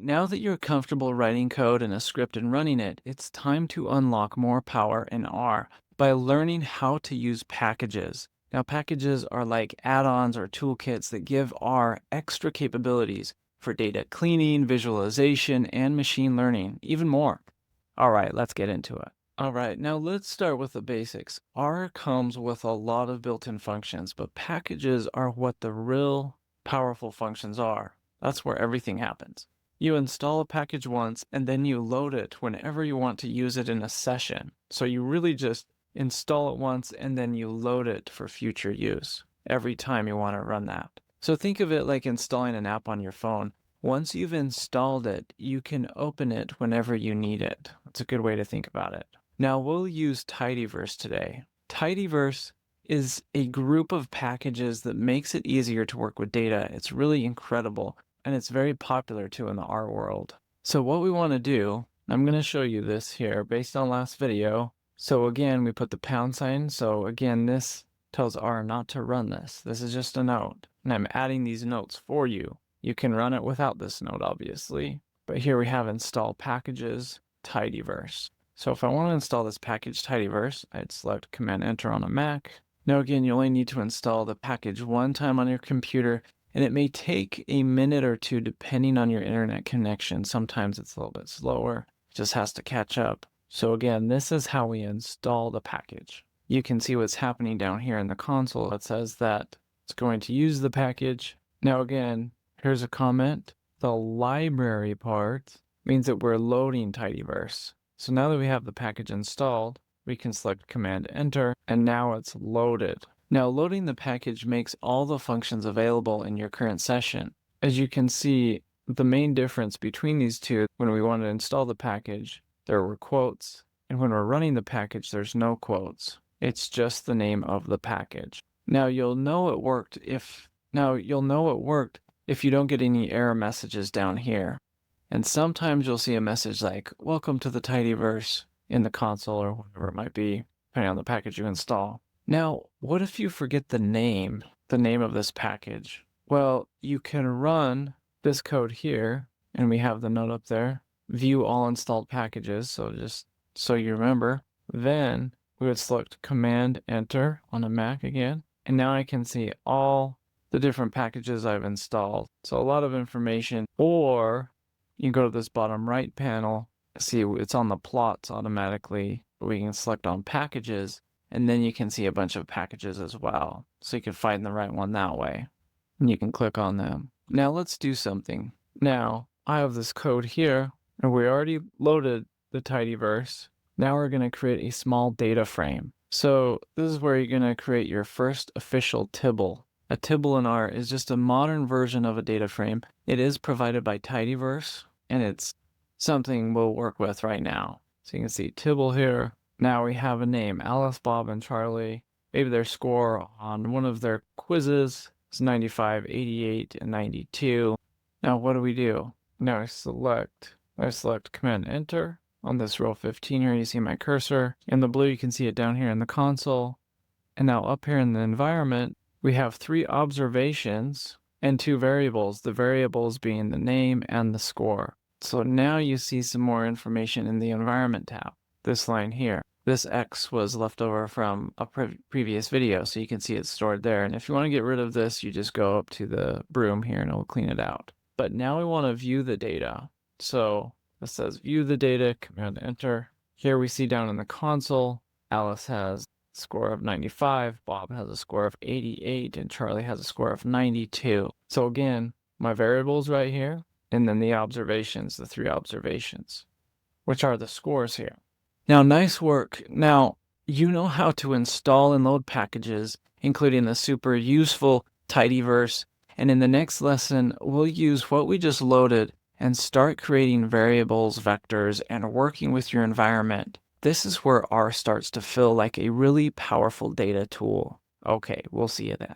now that you're comfortable writing code in a script and running it, it's time to unlock more power in R by learning how to use packages. Now, packages are like add-ons or toolkits that give R extra capabilities for data cleaning, visualization, and machine learning, even more. All right, let's get into it. All right, now let's start with the basics. R comes with a lot of built-in functions, but packages are what the real powerful functions are. That's where everything happens. You install a package once, and then you load it whenever you want to use it in a session. So you really just install it once, and then you load it for future use every time you want to run that. So think of it like installing an app on your phone. Once you've installed it, you can open it whenever you need it. That's a good way to think about it. Now we'll use tidyverse today. Tidyverse is a group of packages that makes it easier to work with data. It's really incredible, and it's very popular too in the R world. So what we want to do, I'm going to show you this here based on last video. So again, we put the pound sign. So again, this tells R not to run this. This is just a note, and I'm adding these notes for you. You can run it without this note, obviously, but here we have install packages, tidyverse. So if I want to install this package tidyverse, I'd select Command Enter on a Mac. Now again, you only need to install the package one time on your computer, and it may take a minute or two depending on your internet connection. Sometimes it's a little bit slower, it just has to catch up. So again, this is how we install the package. You can see what's happening down here in the console. It says that it's going to use the package. Now again, here's a comment. The library part means that we're loading tidyverse. So now that we have the package installed, we can select Command Enter, and now it's loaded. Now loading the package makes all the functions available in your current session. As you can see, the main difference between these two, when we want to install the package, there were quotes, and when we're running the package, there's no quotes. It's just the name of the package. Now you'll know it worked if you don't get any error messages down here. And sometimes you'll see a message like, welcome to the tidyverse in the console or whatever it might be, depending on the package you install. Now, what if you forget the name of this package? Well, you can run this code here, and we have the note up there, view all installed packages. So just so you remember, then we would select Command Enter on a Mac again. And now I can see all the different packages I've installed. So a lot of information. Or you go to this bottom right panel, see it's on the plots automatically. We can select on packages, and then you can see a bunch of packages as well. So you can find the right one that way. And you can click on them. Now let's do something. Now I have this code here, and we already loaded the tidyverse. Now we're going to create a small data frame. So this is where you're going to create your first official tibble. A tibble in R is just a modern version of a data frame. It is provided by tidyverse, and it's something we'll work with right now. So you can see tibble here. Now we have a name, Alice, Bob, and Charlie. Maybe their score on one of their quizzes is 95, 88, and 92. Now what do? Now I select Command Enter. On this row 15 here, you see my cursor. In the blue, you can see it down here in the console. And now up here in the environment, we have 3 observations and 2 variables, the variables being the name and the score. So now you see some more information in the environment tab. This line here, this X was left over from a previous video, so you can see it's stored there. And if you want to get rid of this, you just go up to the broom here and it'll clean it out. But now we want to view the data. So this says view the data, Command Enter. Here we see down in the console, Alice has score of 95, Bob has a score of 88, and Charlie has a score of 92. So again, my variables right here, and then the observations, the 3 observations, which are the scores here. Now, nice work. Now, you know how to install and load packages, including the super useful tidyverse, and in the next lesson, we'll use what we just loaded and start creating variables, vectors, and working with your environment. This is where R starts to feel like a really powerful data tool. Okay, we'll see you then.